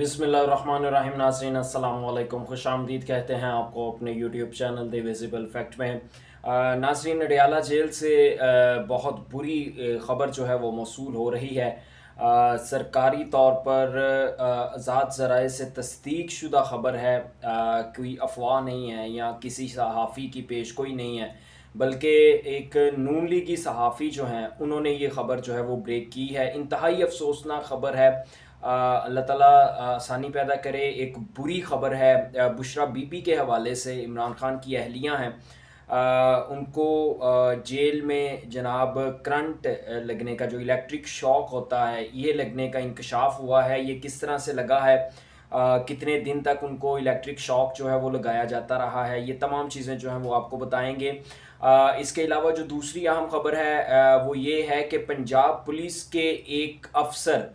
बिस्मिल्लाहिर्रहमानिर्रहीम। नाज़रीन अस्सलाम वालेकुम, खुश आमदीद कहते हैं आपको अपने YouTube channel the visible fact में। नाज़रीन, अडियाला जेल से बहुत बुरी ख़बर जो है वो मौसूल हो रही है। सरकारी तौर पर आज़ाद ज़राए से तस्दीक शुदा ख़बर है, कोई अफवाह नहीं है या किसी सहाफ़ी की पेशगोई नहीं है, बल्कि एक नून लीगी सहाफ़ी जो हैं उन्होंने ये ख़बर जो है वो ब्रेक की है। इंतहाई अफसोसनाक ख़बर है। अल्लाह ताला आसानी पैदा करे। एक बुरी ख़बर है बुशरा बीबी के हवाले से। इमरान खान की अहलियाँ हैं, उनको जेल में जनाब करंट लगने का, जो इलेक्ट्रिक शॉक होता है, ये लगने का इंकशाफ हुआ है। ये किस तरह से लगा है, कितने दिन तक उनको इलेक्ट्रिक शॉक जो है वो लगाया जाता रहा है, ये तमाम चीज़ें जो हैं वो आपको बताएंगे। इसके अलावा जो दूसरी अहम ख़बर है वो ये है कि पंजाब पुलिस के एक अफसर,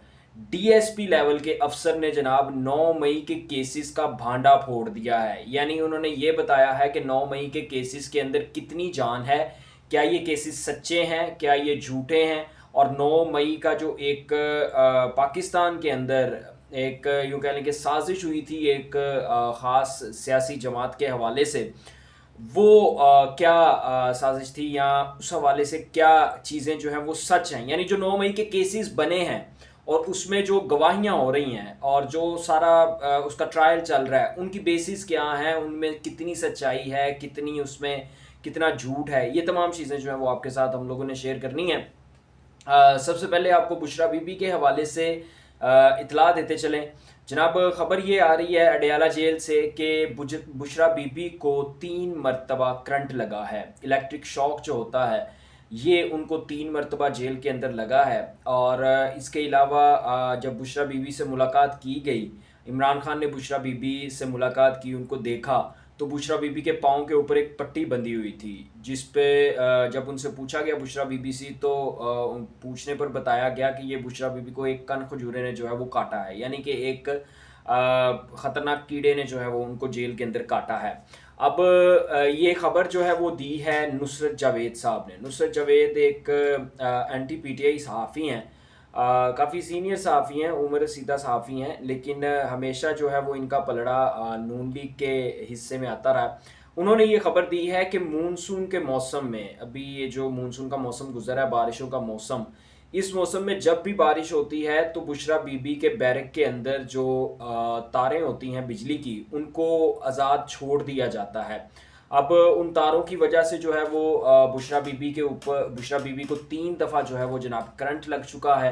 डीएसपी लेवल के अफसर ने जनाब 9 मई के केसेस का भांडा फोड़ दिया है। यानी उन्होंने ये बताया है कि 9 मई के केसेस के अंदर कितनी जान है, क्या ये केसेस सच्चे हैं, क्या ये झूठे हैं। और 9 मई का जो एक पाकिस्तान के अंदर एक यूँ कह लें कि साजिश हुई थी एक ख़ास सियासी जमात के हवाले से, वो क्या साजिश थी या उस हवाले से क्या चीज़ें जो हैं वो सच हैं। यानी जो 9 मई के केसेस बने हैं और उसमें जो गवाहियाँ हो रही हैं और जो सारा उसका ट्रायल चल रहा है, उनकी बेसिस क्या हैं, उनमें कितनी सच्चाई है, कितनी उसमें कितना झूठ है, ये तमाम चीज़ें जो हैं वो आपके साथ हम लोगों ने शेयर करनी है। सबसे पहले आपको बुशरा बीबी के हवाले से इतला देते चलें। जनाब, ख़बर ये आ रही है अडियाला जेल से कि बुशरा बीबी को 3 मरतबा करंट लगा है। इलेक्ट्रिक शॉक जो होता है ये उनको 3 मरतबा जेल के अंदर लगा है। और इसके अलावा जब बुशरा बीबी से मुलाकात की गई, इमरान खान ने बुशरा बीबी से मुलाकात की, उनको देखा तो बुशरा बीबी के पाँव के ऊपर एक पट्टी बंधी हुई थी, जिस पे जब उनसे पूछा गया बुशरा बीबी से, तो पूछने पर बताया गया कि ये बुशरा बीबी को एक कन खजूरे ने जो है वो काटा है। यानी कि एक ख़तरनाक कीड़े ने जो है वो उनको जेल के अंदर काटा है। अब ये ख़बर जो है वो दी है नुसरत जावेद साहब ने। नुसरत जावेद एक एंटी पीटीआई सहाफ़ी हैं, काफ़ी सीनियर सहाफ़ी हैं, उम्र रसीदा सहाफ़ी हैं, लेकिन हमेशा जो है वो इनका पलड़ा नून लीग के हिस्से में आता रहा। उन्होंने ये ख़बर दी है कि मानसून के मौसम में, अभी ये जो मानसून का मौसम गुजरा है, बारिशों का मौसम, इस मौसम में जब भी बारिश होती है तो बुशरा बीबी के बैरक के अंदर जो तारें होती हैं बिजली की, उनको आज़ाद छोड़ दिया जाता है। अब उन तारों की वजह से जो है वो बुशरा बीबी के ऊपर, बुशरा बीबी को 3 दफ़ा जो है वो जनाब करंट लग चुका है।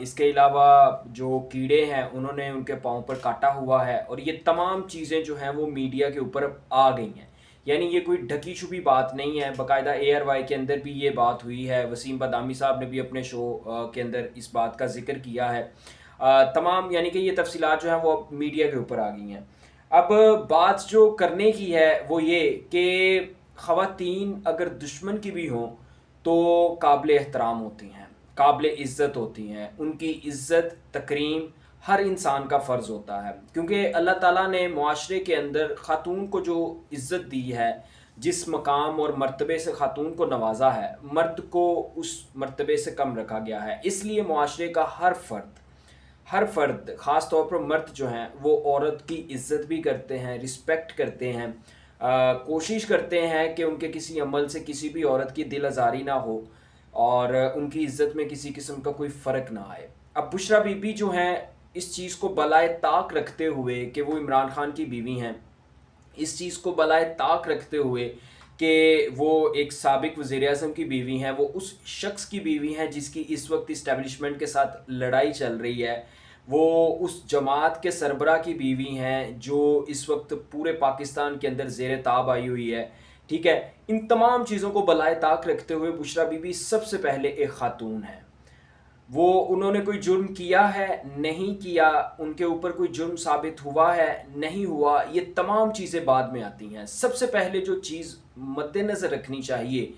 इसके अलावा जो कीड़े हैं उन्होंने उनके पाँव पर काटा हुआ है, और ये तमाम चीज़ें जो हैं वो मीडिया के ऊपर आ गई हैं। यानी ये कोई ढकी छुपी बात नहीं है, बाकायदा ARY के अंदर भी ये बात हुई है। वसीम बदामी साहब ने भी अपने शो के अंदर इस बात का जिक्र किया है। तमाम यानी कि ये तफसीलात जो हैं वो मीडिया के ऊपर आ गई हैं। अब बात जो करने की है वो ये कि ख़वातीन अगर दुश्मन की भी हों तो काबिल एहतराम होती हैं, काबिल इज़्ज़त होती हैं। उनकी इज़्ज़त तकरीम हर इंसान का फ़र्ज़ होता है, क्योंकि अल्लाह ताला ने मुआशरे के अंदर ख़ातून को जो इज़्ज़त दी है, जिस मकाम और मर्तबे से ख़ातून को नवाजा है, मर्द को उस मर्तबे से कम रखा गया है। इसलिए मुआशरे का हर फ़र्द ख़ास तौर पर मर्द जो हैं वो औरत की इज़्ज़त भी करते हैं, रिस्पेक्ट करते हैं, कोशिश करते हैं कि उनके किसी अमल से किसी भी औरत की दिल आज़ारी ना हो और उनकी इज़्ज़त में किसी किस्म का कोई फ़र्क ना आए। अब बुशरा बीबी जो हैं, इस चीज़ को बलाए ताक रखते हुए कि वो इमरान खान की बीवी हैं, इस चीज़ को बलाए ताक रखते हुए कि वो एक साबिक वज़ीर-ए-आज़म की बीवी हैं, वो उस शख्स की बीवी हैं जिसकी इस वक्त इस्टेब्लिशमेंट के साथ लड़ाई चल रही है, वो उस जमात के सरबरा की बीवी हैं जो इस वक्त पूरे पाकिस्तान के अंदर ज़ेर ताब आई हुई है। ठीक है, इन तमाम चीज़ों को बलाए ताक रखते हुए बुशरा बीबी सबसे पहले एक ख़ातून है। वो उन्होंने कोई जुर्म किया है, नहीं किया, उनके ऊपर कोई जुर्म साबित हुआ है, नहीं हुआ, ये तमाम चीज़ें बाद में आती हैं। सबसे पहले जो चीज़ मद्देनज़र रखनी चाहिए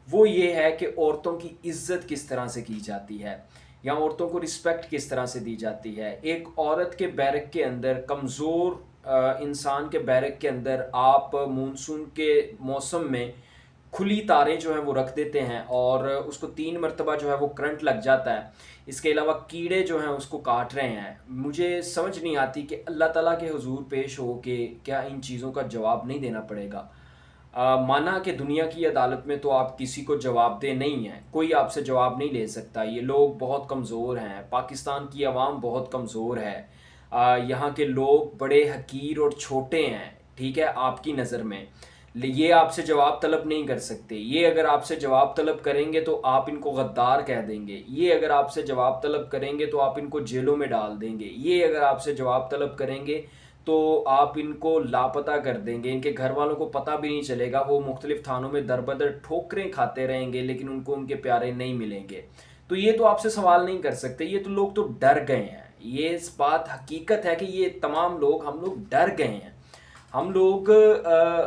वो ये है कि औरतों की इज़्ज़त किस तरह से की जाती है या औरतों को रिस्पेक्ट किस तरह से दी जाती है। एक औरत के बैरक के अंदर, कमज़ोर इंसान के बैरक के अंदर आप मानसून के मौसम में کھلی تاریں جو ہیں وہ رکھ دیتے ہیں اور اس کو 3 مرتبہ جو ہے وہ کرنٹ لگ جاتا ہے. اس کے علاوہ کیڑے جو ہیں اس کو کاٹ رہے ہیں. مجھے سمجھ نہیں آتی کہ اللہ تعالیٰ کے حضور پیش ہو کہ کیا ان چیزوں کا جواب نہیں دینا پڑے گا. مانا کہ دنیا کی عدالت میں تو آپ کسی کو جواب دہ نہیں ہیں, کوئی آپ سے جواب نہیں لے سکتا. یہ لوگ بہت کمزور ہیں, پاکستان کی عوام بہت کمزور ہے, یہاں کے لوگ بڑے حقیر اور چھوٹے ہیں, ٹھیک ہے, آپ کی نظر میں. یہ آپ سے جواب طلب نہیں کر سکتے. یہ اگر آپ سے جواب طلب کریں گے تو آپ ان کو غدار کہہ دیں گے. یہ اگر آپ سے جواب طلب کریں گے تو آپ ان کو جیلوں میں ڈال دیں گے. یہ اگر آپ سے جواب طلب کریں گے تو آپ ان کو لاپتہ کر دیں گے. ان کے گھر والوں کو پتہ بھی نہیں چلے گا. وہ مختلف تھانوں میں در بدر ٹھوکریں کھاتے رہیں گے لیکن ان کو ان کے پیارے نہیں ملیں گے. تو یہ تو آپ سے سوال نہیں کر سکتے. یہ تو لوگ تو ڈر گئے ہیں. یہ اس بات حقیقت ہے کہ یہ تمام لوگ, ہم لوگ ڈر گئے ہیں. ہم لوگ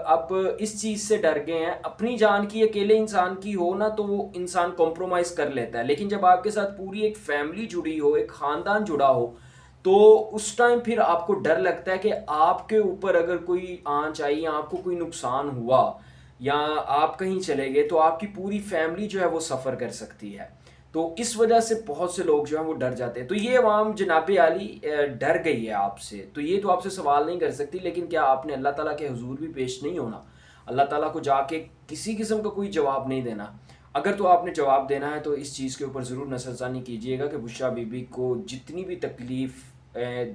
اب اس چیز سے ڈر گئے ہیں. اپنی جان کی اکیلے انسان کی ہو نا تو وہ انسان کمپرومائز کر لیتا ہے, لیکن جب آپ کے ساتھ پوری ایک فیملی جڑی ہو, ایک خاندان جڑا ہو, تو اس ٹائم پھر آپ کو ڈر لگتا ہے کہ آپ کے اوپر اگر کوئی آنچ آئی یا آپ کو کوئی نقصان ہوا یا آپ کہیں چلے گئے تو آپ کی پوری فیملی جو ہے وہ سفر کر سکتی ہے. تو اس وجہ سے بہت سے لوگ جو ہیں وہ ڈر جاتے ہیں. تو یہ عوام جناب عالی ڈر گئی ہے آپ سے, تو یہ تو آپ سے سوال نہیں کر سکتی. لیکن کیا آپ نے اللہ تعالیٰ کے حضور بھی پیش نہیں ہونا, اللہ تعالیٰ کو جا کے کسی قسم کا کوئی جواب نہیں دینا؟ اگر تو آپ نے جواب دینا ہے تو اس چیز کے اوپر ضرور نظر ثانی کیجیے گا کہ بشریٰ بی بی کو جتنی بھی تکلیف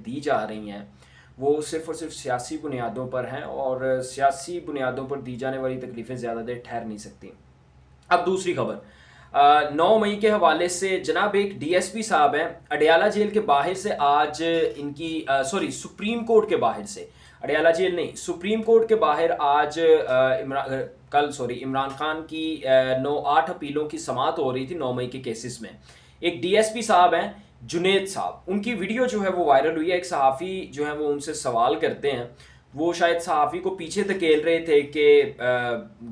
دی جا رہی ہیں وہ صرف اور صرف سیاسی بنیادوں پر ہیں, اور سیاسی بنیادوں پر دی جانے والی تکلیفیں زیادہ دیر ٹھہر نہیں سکتی. اب دوسری خبر 9 مئی کے حوالے سے جناب ایک ڈی ایس پی صاحب ہیں اڈیالہ جیل کے باہر سے آج ان کی سپریم کورٹ کے باہر سے, اڈیالہ جیل نہیں سپریم کورٹ کے باہر آج عمران خان کی 8 اپیلوں کی سماعت ہو رہی تھی 9 مئی کے کیسز میں. ایک ڈی ایس پی صاحب ہیں جنید صاحب, ان کی ویڈیو جو ہے وہ وائرل ہوئی ہے. ایک صحافی جو ہے وہ ان سے سوال کرتے ہیں, وہ شاید صحافی کو پیچھے دھکیل رہے تھے کہ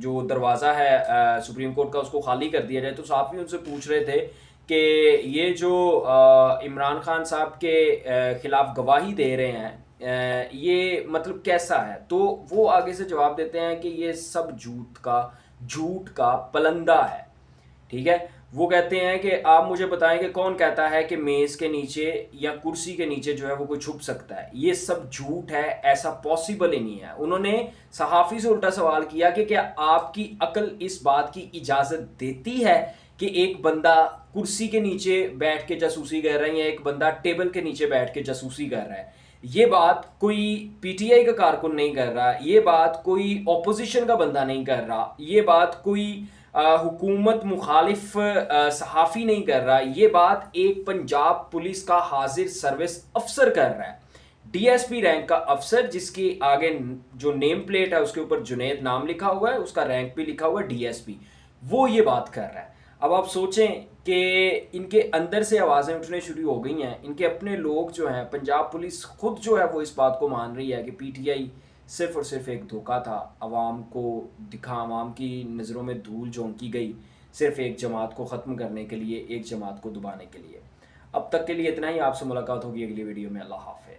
جو دروازہ ہے سپریم کورٹ کا اس کو خالی کر دیا جائے. تو صحافی ان سے پوچھ رہے تھے کہ یہ جو عمران خان صاحب کے خلاف گواہی دے رہے ہیں یہ مطلب کیسا ہے؟ تو وہ آگے سے جواب دیتے ہیں کہ یہ سب جھوٹ کا پلندہ ہے, ٹھیک ہے. وہ کہتے ہیں کہ آپ مجھے بتائیں کہ کون کہتا ہے کہ میز کے نیچے یا کرسی کے نیچے جو ہے وہ کوئی چھپ سکتا ہے؟ یہ سب جھوٹ ہے, ایسا پاسبل ہی نہیں ہے. انہوں نے صحافی سے الٹا سوال کیا کہ کیا آپ کی عقل اس بات کی اجازت دیتی ہے کہ ایک بندہ کرسی کے نیچے بیٹھ کے جاسوسی کر رہا ہے یا ایک بندہ ٹیبل کے نیچے بیٹھ کے جاسوسی کر رہا ہے؟ یہ بات کوئی پی ٹی آئی کا کارکن نہیں کر رہا, یہ بات کوئی اپوزیشن کا بندہ نہیں کر رہا, یہ بات کوئی حکومت مخالف صحافی نہیں کر رہا, یہ بات ایک پنجاب پولیس کا حاضر سروس افسر کر رہا ہے. ڈی ایس پی رینک کا افسر جس کی آگے جو نیم پلیٹ ہے اس کے اوپر جنید نام لکھا ہوا ہے, اس کا رینک بھی لکھا ہوا ہے ڈی ایس پی, وہ یہ بات کر رہا ہے. اب آپ سوچیں کہ ان کے اندر سے آوازیں اٹھنے شروع ہو گئی ہیں. ان کے اپنے لوگ جو ہیں, پنجاب پولیس خود جو ہے وہ اس بات کو مان رہی ہے کہ پی ٹی آئی صرف اور صرف ایک دھوکہ تھا, عوام کو دکھا, عوام کی نظروں میں دھول جھونکی گئی صرف ایک جماعت کو ختم کرنے کے لیے, ایک جماعت کو دبانے کے لیے. اب تک کے لیے اتنا ہی. آپ سے ملاقات ہوگی اگلی ویڈیو میں. اللہ حافظ.